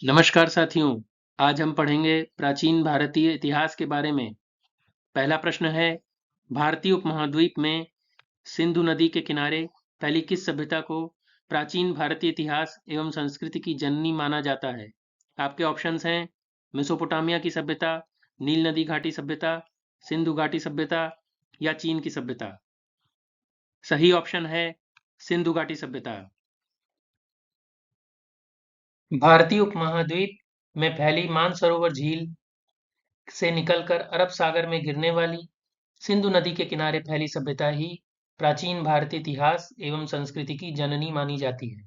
नमस्कार साथियों, आज हम पढ़ेंगे प्राचीन भारतीय इतिहास के बारे में। पहला प्रश्न है, भारतीय उपमहाद्वीप में सिंधु नदी के किनारे फैली किस सभ्यता को प्राचीन भारतीय इतिहास एवं संस्कृति की जननी माना जाता है? आपके ऑप्शंस हैं मेसोपोटामिया की सभ्यता, नील नदी घाटी सभ्यता, सिंधु घाटी सभ्यता या चीन की सभ्यता। सही ऑप्शन है सिंधु घाटी सभ्यता। भारतीय उपमहाद्वीप में फैली मानसरोवर झील से निकलकर अरब सागर में गिरने वाली सिंधु नदी के किनारे फैली सभ्यता ही प्राचीन भारतीय इतिहास एवं संस्कृति की जननी मानी जाती है।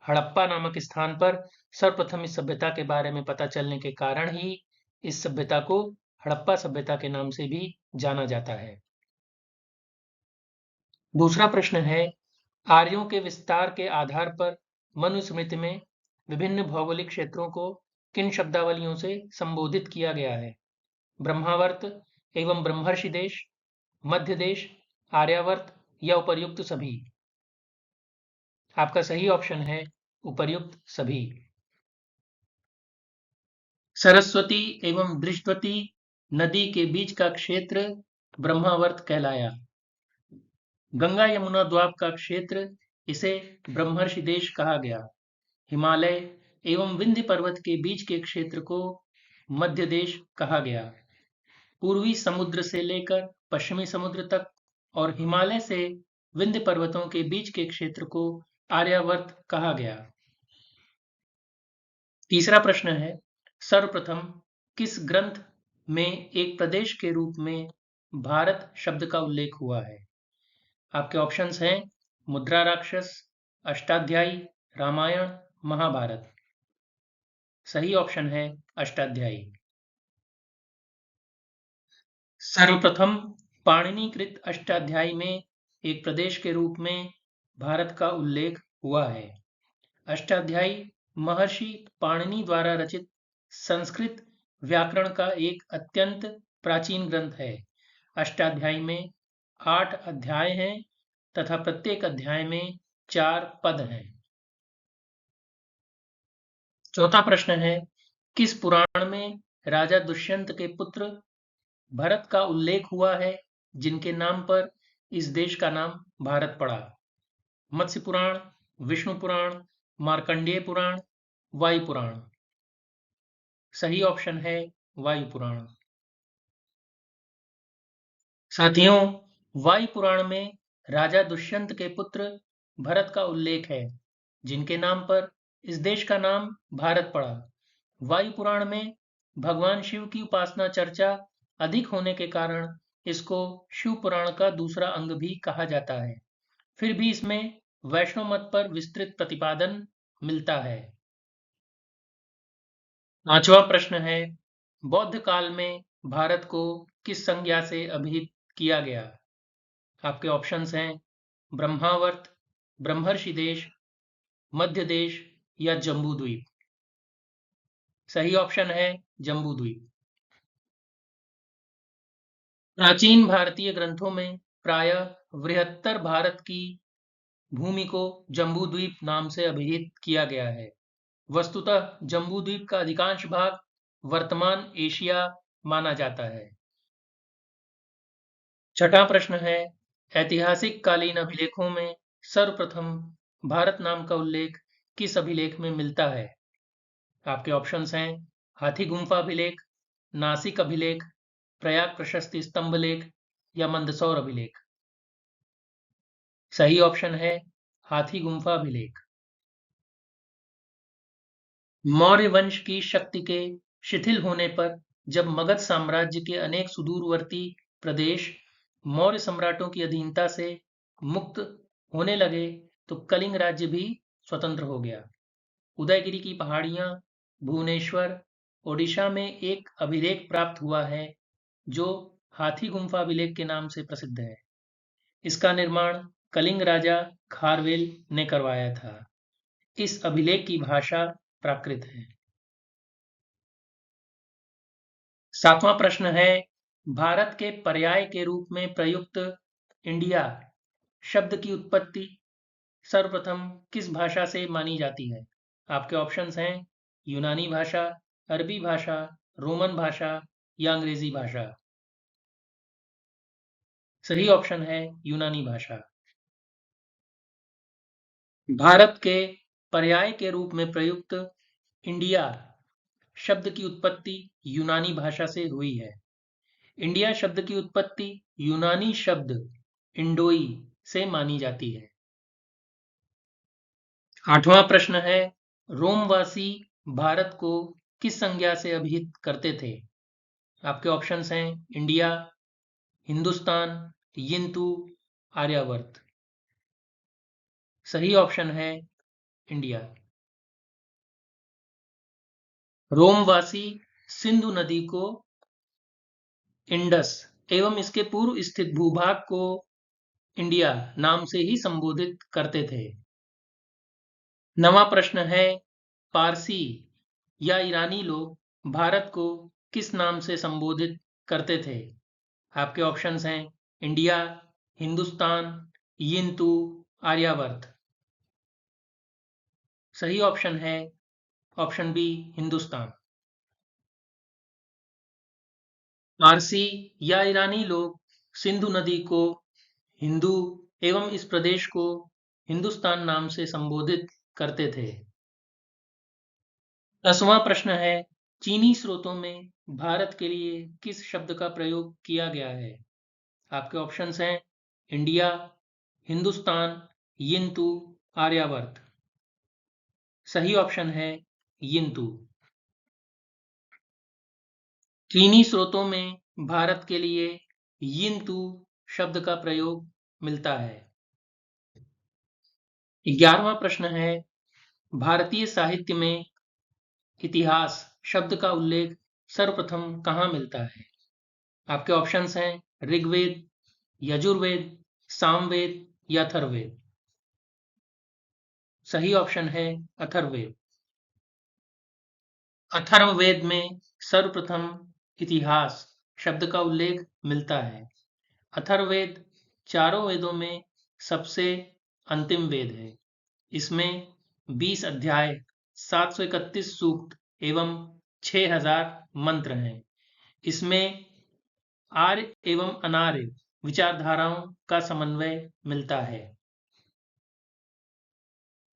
हड़प्पा नामक स्थान पर सर्वप्रथम इस सभ्यता के बारे में पता चलने के कारण ही इस सभ्यता को हड़प्पा सभ्यता के नाम से भी जाना जाता है। दूसरा प्रश्न है, आर्यों के विस्तार के आधार पर मनुस्मृति में विभिन्न भौगोलिक क्षेत्रों को किन शब्दावलियों से संबोधित किया गया है? ब्रह्मावर्त एवं ब्रह्मर्षि देश, मध्य देश, आर्यावर्त या उपर्युक्त सभी। आपका सही ऑप्शन है उपर्युक्त सभी। सरस्वती एवं दृष्टवती नदी के बीच का क्षेत्र ब्रह्मावर्त कहलाया। गंगा यमुना द्वाब का क्षेत्र इसे ब्रह्मर्षि देश कहा गया। हिमालय एवं विंध्य पर्वत के बीच के क्षेत्र को मध्य देश कहा गया। पूर्वी समुद्र से लेकर पश्चिमी समुद्र तक और हिमालय से विंध्य पर्वतों के बीच के क्षेत्र को आर्यावर्त कहा गया। तीसरा प्रश्न है, सर्वप्रथम किस ग्रंथ में एक प्रदेश के रूप में भारत शब्द का उल्लेख हुआ है? आपके ऑप्शंस हैं मुद्रा राक्षस, अष्टाध्यायी, रामायण, महाभारत। सही ऑप्शन है अष्टाध्यायी। सर्वप्रथम पाणिनिकृत अष्टाध्यायी में एक प्रदेश के रूप में भारत का उल्लेख हुआ है। अष्टाध्यायी महर्षि पाणिनि द्वारा रचित संस्कृत व्याकरण का एक अत्यंत प्राचीन ग्रंथ है। अष्टाध्यायी में 8 अध्याय हैं तथा प्रत्येक अध्याय में 4 पद हैं। चौथा प्रश्न है, किस पुराण में राजा दुष्यंत के पुत्र भरत का उल्लेख हुआ है जिनके नाम पर इस देश का नाम भारत पड़ा? मत्स्य पुराण, विष्णु पुराण, मार्कंडेय पुराण, वायु पुराण। सही ऑप्शन है वायु पुराण। साथियों, वायु पुराण में राजा दुष्यंत के पुत्र भरत का उल्लेख है जिनके नाम पर इस देश का नाम भारत पड़ा। वायु पुराण में भगवान शिव की उपासना चर्चा अधिक होने के कारण इसको शिव पुराण का दूसरा अंग भी कहा जाता है। फिर भी इसमें वैष्णव मत पर विस्तृत प्रतिपादन मिलता है। पांचवा प्रश्न है, बौद्ध काल में भारत को किस संज्ञा से अभिहित किया गया? आपके ऑप्शंस हैं ब्रह्मावर्त, ब्रह्मर्षि देश, मध्य देश या जम्बूद्वीप। सही ऑप्शन है जम्बूद्वीप। प्राचीन भारतीय ग्रंथों में प्रायः बृहत्तर भारत की भूमि को जम्बूद्वीप नाम से अभिहित किया गया है। वस्तुतः जम्बूद्वीप का अधिकांश भाग वर्तमान एशिया माना जाता है। छठा प्रश्न है, ऐतिहासिक कालीन अभिलेखों में सर्वप्रथम भारत नाम का उल्लेख किस अभिलेख में मिलता है? आपके ऑप्शंस हैं हाथी गुम्फा अभिलेख, नासिक अभिलेख, प्रयाग प्रशस्ति स्तंभ लेख या मंदसौर अभिलेख। सही ऑप्शन है हाथी गुम्फा अभिलेख। मौर्य वंश की शक्ति के शिथिल होने पर जब मगध साम्राज्य के अनेक सुदूरवर्ती प्रदेश मौर्य सम्राटों की अधीनता से मुक्त होने लगे तो कलिंग राज्य भी स्वतंत्र हो गया। उदयगिरी की पहाड़ियां, भुवनेश्वर, ओडिशा में एक अभिलेख प्राप्त हुआ है जो हाथी गुम्फा अभिलेख के नाम से प्रसिद्ध है। इसका निर्माण कलिंग राजा खारवेल ने करवाया था। इस अभिलेख की भाषा प्राकृत है। सातवां प्रश्न है, भारत के पर्याय के रूप में प्रयुक्त इंडिया शब्द की उत्पत्ति सर्वप्रथम किस भाषा से मानी जाती है? आपके ऑप्शंस हैं यूनानी भाषा, अरबी भाषा, रोमन भाषा या अंग्रेजी भाषा? सही ऑप्शन है यूनानी भाषा। भारत के पर्याय के रूप में प्रयुक्त इंडिया शब्द की उत्पत्ति यूनानी भाषा से हुई है। इंडिया शब्द की उत्पत्ति यूनानी शब्द इंडोई से मानी जाती है। 8वां प्रश्न है, रोमवासी भारत को किस संज्ञा से अभिहित करते थे? आपके ऑप्शंस हैं इंडिया, हिंदुस्तान, यिंतु, आर्यावर्त। सही ऑप्शन है इंडिया। रोमवासी सिंधु नदी को इंडस एवं इसके पूर्व स्थित भूभाग को इंडिया नाम से ही संबोधित करते थे। 9वां प्रश्न है, पारसी या ईरानी लोग भारत को किस नाम से संबोधित करते थे? आपके ऑप्शंस हैं इंडिया, हिंदुस्तान, यिंतु, आर्यावर्त। सही ऑप्शन है ऑप्शन बी हिंदुस्तान। पारसी या ईरानी लोग सिंधु नदी को हिंदू एवं इस प्रदेश को हिंदुस्तान नाम से संबोधित करते थे। 10वां प्रश्न है, चीनी स्रोतों में भारत के लिए किस शब्द का प्रयोग किया गया है? आपके ऑप्शंस हैं इंडिया, हिंदुस्तान, यिंतु, आर्यावर्त। सही ऑप्शन है यिंतु। चीनी स्रोतों में भारत के लिए यिंतु शब्द का प्रयोग मिलता है। 11वां प्रश्न है, भारतीय साहित्य में इतिहास शब्द का उल्लेख सर्वप्रथम कहाँ मिलता है? आपके ऑप्शंस हैं ऋग्वेद, यजुर्वेद, सामवेद या अथर्ववेद। सही ऑप्शन है अथर्ववेद। अथर्ववेद में सर्वप्रथम इतिहास शब्द का उल्लेख मिलता है। अथर्ववेद चारों वेदों में सबसे अंतिम वेद है। इसमें 20 अध्याय, 731 सूक्त एवं 6000 मंत्र हैं। इसमें आर्य एवं अनार्य विचारधाराओं का समन्वय मिलता है।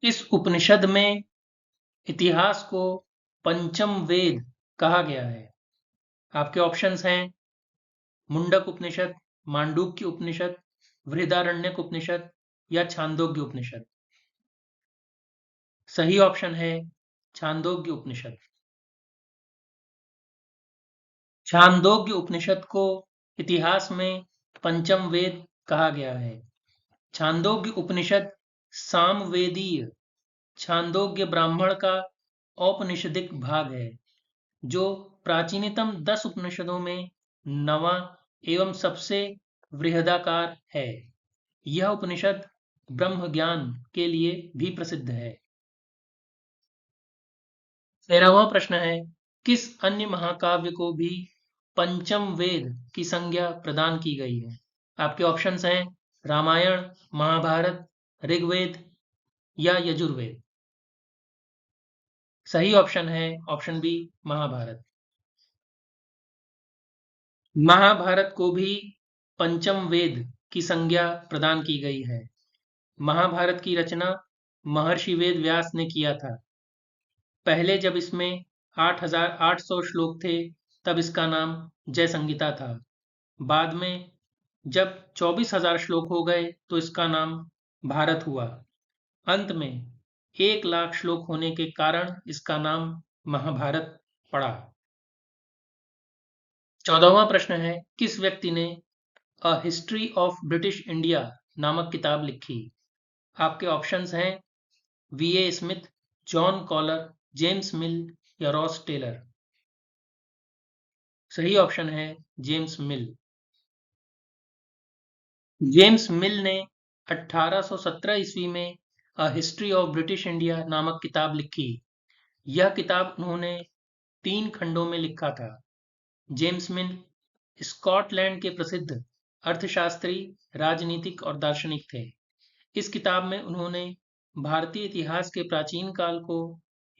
इस उपनिषद में इतिहास को पंचम वेद कहा गया है। आपके ऑप्शंस हैं मुंडक उपनिषद, मांडूक्य उपनिषद, बृहदारण्यक उपनिषद या छांदोग्य उपनिषद। सही ऑप्शन है छांदोग्य उपनिषद। छांदोग्य उपनिषद को इतिहास में पंचम वेद कहा गया है। छांदोग्य उपनिषद सामवेदीय छांदोग्य ब्राह्मण का औपनिषदिक भाग है, जो प्राचीनतम 10 उपनिषदों में 9वां एवं सबसे बृहदाकार है। यह उपनिषद ब्रह्म ज्ञान के लिए भी प्रसिद्ध है। 13वां प्रश्न है, किस अन्य महाकाव्य को भी पंचम वेद की संज्ञा प्रदान की गई है? आपके ऑप्शंस हैं रामायण, महाभारत, ऋग्वेद या यजुर्वेद। सही ऑप्शन है ऑप्शन बी महाभारत। महाभारत को भी पंचम वेद की संज्ञा प्रदान की गई है। महाभारत की रचना महर्षि वेद व्यास ने किया था। पहले जब इसमें 8800 श्लोक थे, तब इसका नाम जय संहिता था। बाद में जब 24,000 श्लोक हो गए तो इसका नाम भारत हुआ। अंत में 1,00,000 श्लोक होने के कारण इसका नाम महाभारत पड़ा। 14वां प्रश्न है, किस व्यक्ति ने a history of British India नामक किताब लिखी? आपके ऑप्शंस हैं V A. Smith, John Collar, James Mill या रॉस टेलर। सही ऑप्शन है जेम्स मिल। जेम्स मिल ने 1817 ईस्वी में a history of British India नामक किताब लिखी। यह किताब उन्होंने 3 खंडों में लिखा था। जेम्स मिल स्कॉटलैंड के प्रसिद्ध अर्थशास्त्री, राजनीतिक और दार्शनिक थे। इस किताब में उन्होंने भारतीय इतिहास के प्राचीन काल को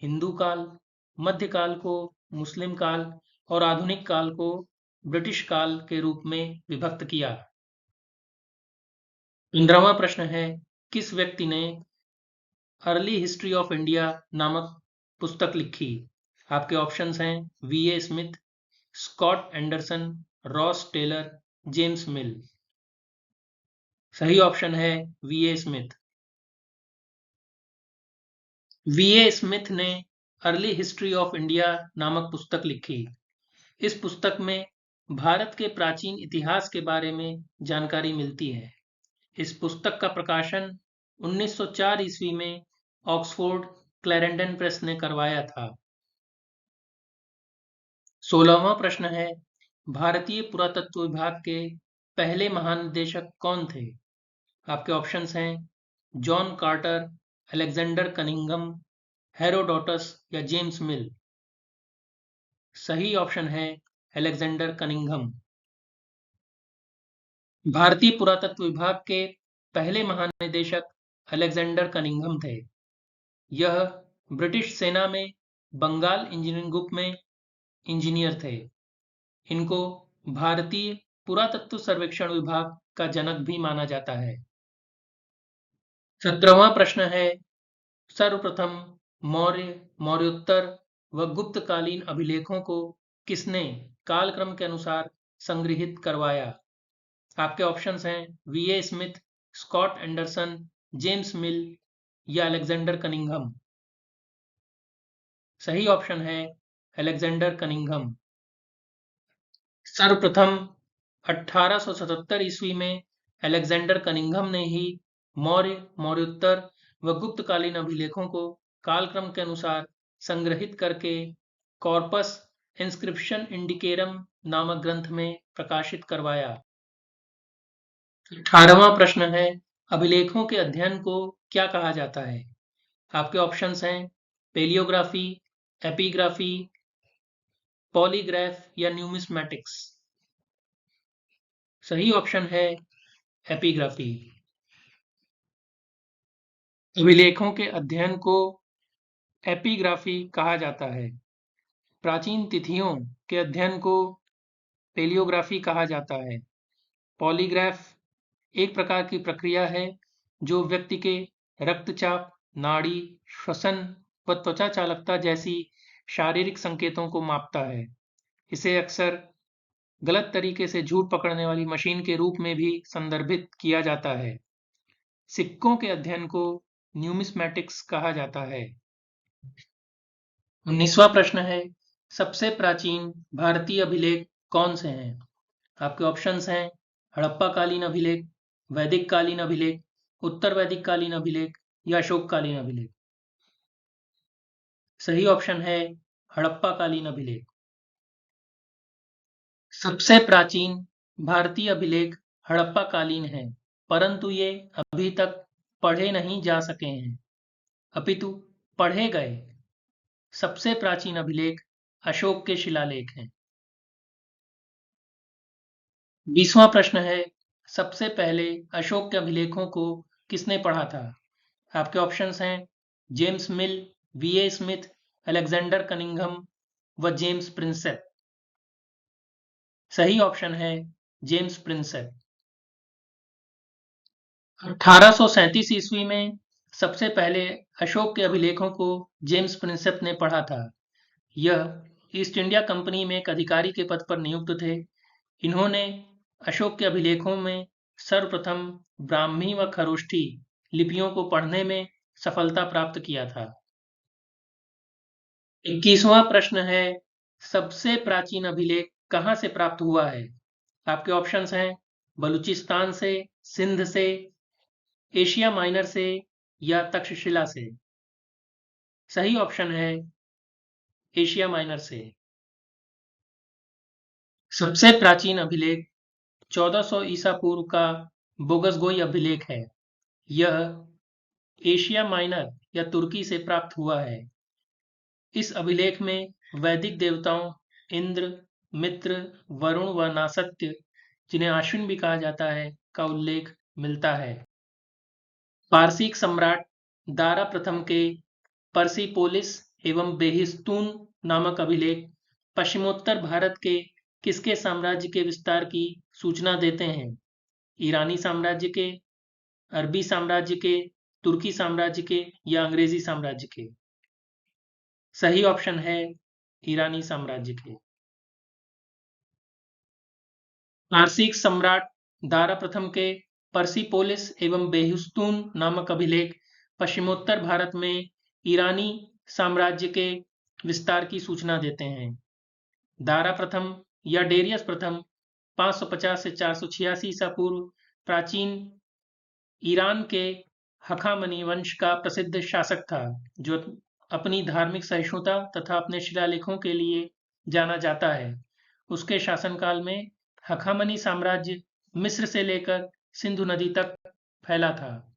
हिंदू काल, मध्यकाल को मुस्लिम काल और आधुनिक काल को ब्रिटिश काल के रूप में विभक्त किया। 15वां प्रश्न है, किस व्यक्ति ने अर्ली हिस्ट्री ऑफ इंडिया नामक पुस्तक लिखी? आपके ऑप्शंस हैं V A. Smith, Scott Anderson, Ross Taylor, James Mill. सही ऑप्शन है वी.ए. स्मिथ। वी.ए. स्मिथ ने अर्ली हिस्ट्री ऑफ इंडिया नामक पुस्तक लिखी। इस पुस्तक में भारत के प्राचीन इतिहास के बारे में जानकारी मिलती है। इस पुस्तक का प्रकाशन 1904 ईस्वी में ऑक्सफोर्ड क्लैरेंडन प्रेस ने करवाया था। 16वां प्रश्न है, भारतीय पुरातत्व विभाग के पहले महानिदेशक कौन थे? आपके ऑप्शंस हैं John Carter, Alexander Cunningham, Herodotus या जेम्स मिल। सही ऑप्शन है अलेक्जेंडर कनिंघम। भारतीय पुरातत्व विभाग के पहले महानिदेशक अलेक्जेंडर कनिंघम थे। यह ब्रिटिश सेना में बंगाल इंजीनियरिंग ग्रुप में इंजीनियर थे। इनको भारतीय पुरातत्व सर्वेक्षण विभाग का जनक भी माना जाता है। 17वां प्रश्न है, सर्वप्रथम मौर्य, मौर्योत्तर व गुप्तकालीन अभिलेखों को किसने कालक्रम के अनुसार संग्रहित करवाया? आपके ऑप्शंस हैं V A. Smith, Scott Anderson, James Mill या अलेक्जेंडर कनिंघम। सही ऑप्शन है अलेक्जेंडर कनिंघम। सर्वप्रथम 1877 ईस्वी में अलेक्जेंडर कनिंघम ने ही मौर्य, मौर्योत्तर व गुप्तकालीन अभिलेखों को कालक्रम के अनुसार संग्रहित करके कॉर्पस इंस्क्रिप्शन इंडिकेरम नामक ग्रंथ में प्रकाशित करवाया। 18वां प्रश्न है, अभिलेखों के अध्ययन को क्या कहा जाता है? आपके ऑप्शंस हैं पेलियोग्राफी, एपिग्राफी, पॉलीग्राफ या न्यूमिस्मैटिक्स। सही ऑप्शन है एपिग्राफी। अभिलेखों के अध्ययन को एपिग्राफी कहा जाता है। प्राचीन तिथियों के अध्ययन को पेलियोग्राफी कहा जाता है। पॉलीग्राफ एक प्रकार की प्रक्रिया है जो व्यक्ति के रक्तचाप, नाड़ी, श्वसन व त्वचा चालकता जैसी शारीरिक संकेतों को मापता है। इसे अक्सर गलत तरीके से झूठ पकड़ने वाली मशीन के रूप में भी संदर्भित किया जाता है। सिक्कों के अध्ययन को न्यूमिस्मैटिक्स कहा जाता है। 19वां प्रश्न है, सबसे प्राचीन भारतीय अभिलेख कौन से हैं? आपके ऑप्शंस हैं हड़प्पा-कालीन अभिलेख, वैदिक-कालीन अभिलेख, उत्तर वैदिक-कालीन अभिलेख या अशोक-कालीन अभिलेख। सही ऑप्शन है हड़प्पा-कालीन अभिलेख। सबसे प्राचीन भारतीय अभिलेख हड़प्पा-कालीन है, परंतु ये अभी तक पढ़े नहीं जा सके हैं, अपितु पढ़े गए। सबसे प्राचीन अभिलेख अशोक के शिलालेख हैं। 20वां प्रश्न है, सबसे पहले अशोक के अभिलेखों को किसने पढ़ा था? आपके ऑप्शंस हैं जेम्स मिल, वी.ए. स्मिथ, अलेक्जेंडर कनिंघम व जेम्स प्रिंसेप। सही ऑप्शन है जेम्स प्रिंसेप। 1837 ईस्वी में सबसे पहले अशोक के अभिलेखों को जेम्स प्रिंसेप ने पढ़ा था। यह ईस्ट इंडिया कंपनी में एक अधिकारी के पद पर नियुक्त थे। इन्होंने अशोक के अभिलेखों में सर्वप्रथम ब्राह्मी व खरोष्ठी लिपियों को पढ़ने में सफलता प्राप्त किया था। 21वां प्रश्न है, सबसे प्राचीन अभिलेख कहाँ से प्राप्त हुआ है? आपके ऑप्शंस हैं बलूचिस्तान से, सिंध से, एशिया माइनर से या तक्षशिला से। सही ऑप्शन है एशिया माइनर से। सबसे प्राचीन अभिलेख 1400 ईसा पूर्व का बोगसगोई अभिलेख है। यह एशिया माइनर या तुर्की से प्राप्त हुआ है। इस अभिलेख में वैदिक देवताओं इंद्र, मित्र, वरुण व नासत्य, जिन्हें अश्विन भी कहा जाता है, का उल्लेख मिलता है। पारसीक सम्राट दारा प्रथम के पर्सिपोलिस एवं बेहिस्तून नामक अभिलेख पश्चिमोत्तर भारत के किसके साम्राज्य के विस्तार की सूचना देते हैं? ईरानी साम्राज्य के, अरबी साम्राज्य के, तुर्की साम्राज्य के या अंग्रेजी साम्राज्य के? सही ऑप्शन है ईरानी साम्राज्य के। पारसिक सम्राट दारा प्रथम के पर्सिपोलिस एवं बेहिस्तून नामक अभिलेख पश्चिमोत्तर भारत में ईरानी साम्राज्य के विस्तार की सूचना देते हैं। दारा प्रथम या डेरियस प्रथम 550 से 486 ईसा पूर्व प्राचीन ईरान के हखामनी वंश का प्रसिद्ध शासक था, जो अपनी धार्मिक सहिष्णुता तथा अपने शिलालेखों के लिए जाना जाता है। उसके शासनकाल में हखामनी साम्राज्य मिस्र से लेकर सिंधु नदी तक फैला था।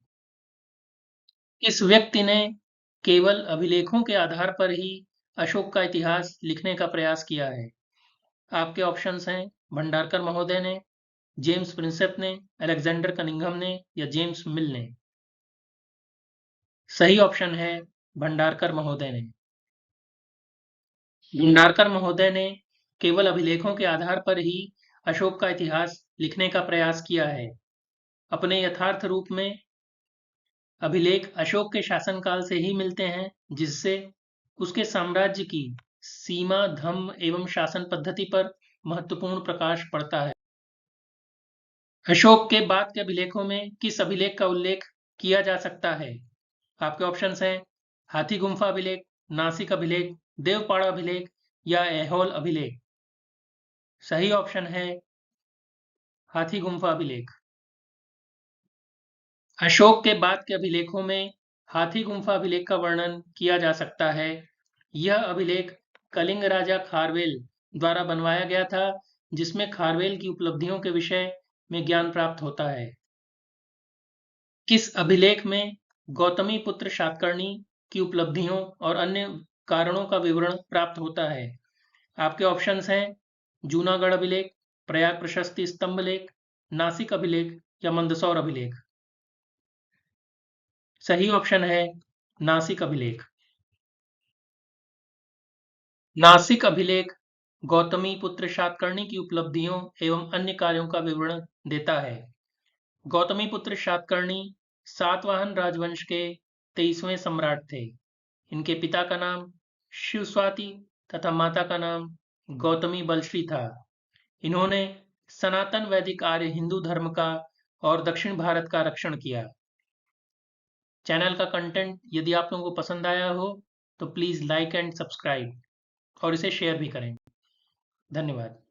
इस व्यक्ति ने केवल अभिलेखों के आधार पर ही अशोक का इतिहास लिखने का प्रयास किया है। आपके ऑप्शंस हैं भंडारकर महोदय ने, जेम्स प्रिंसेप ने, अलेक्जेंडर कनिंघम ने या जेम्स मिल ने। सही ऑप्शन है भंडारकर महोदय ने। भंडारकर महोदय ने केवल अभिलेखों के आधार पर ही अशोक का इतिहास लिखने का प्रयास किया है। अपने यथार्थ रूप में अभिलेख अशोक के शासनकाल से ही मिलते हैं, जिससे उसके साम्राज्य की सीमा, धर्म एवं शासन पद्धति पर महत्वपूर्ण प्रकाश पड़ता है। अशोक के बाद के अभिलेखों में किस अभिलेख का उल्लेख किया जा सकता है? आपके ऑप्शंस हैं हाथी गुम्फा अभिलेख, नासिक अभिलेख, देवपाड़ा अभिलेख या ऐहोल अभिलेख। सही ऑप्शन है हाथी गुम्फा अभिलेख। अशोक के बाद के अभिलेखों में हाथी गुम्फा अभिलेख का वर्णन किया जा सकता है। यह अभिलेख कलिंग राजा खारवेल द्वारा बनवाया गया था, जिसमें खारवेल की उपलब्धियों के विषय में ज्ञान प्राप्त होता है। किस अभिलेख में गौतमी पुत्र शातकर्णी की उपलब्धियों और अन्य कारणों का विवरण प्राप्त होता है? आपके ऑप्शंस हैं जूनागढ़ अभिलेख, प्रयाग प्रशस्ति स्तंभ लेख, नासिक अभिलेख या मंदसौर अभिलेख। सही ऑप्शन है नासिक अभिलेख। नासिक अभिलेख गौतमी पुत्र शातकर्णी की उपलब्धियों एवं अन्य कार्यों का विवरण देता है। गौतमी पुत्र शातकर्णी सातवाहन राजवंश के 23वें सम्राट थे। इनके पिता का नाम शिवस्वाति तथा माता का नाम गौतमी बलश्री था। इन्होंने सनातन वैदिक आर्य हिंदू धर्म का और दक्षिण भारत का रक्षण किया। चैनल का कंटेंट यदि आप लोगों को पसंद आया हो तो प्लीज़ लाइक एंड सब्सक्राइब और इसे शेयर भी करें। धन्यवाद।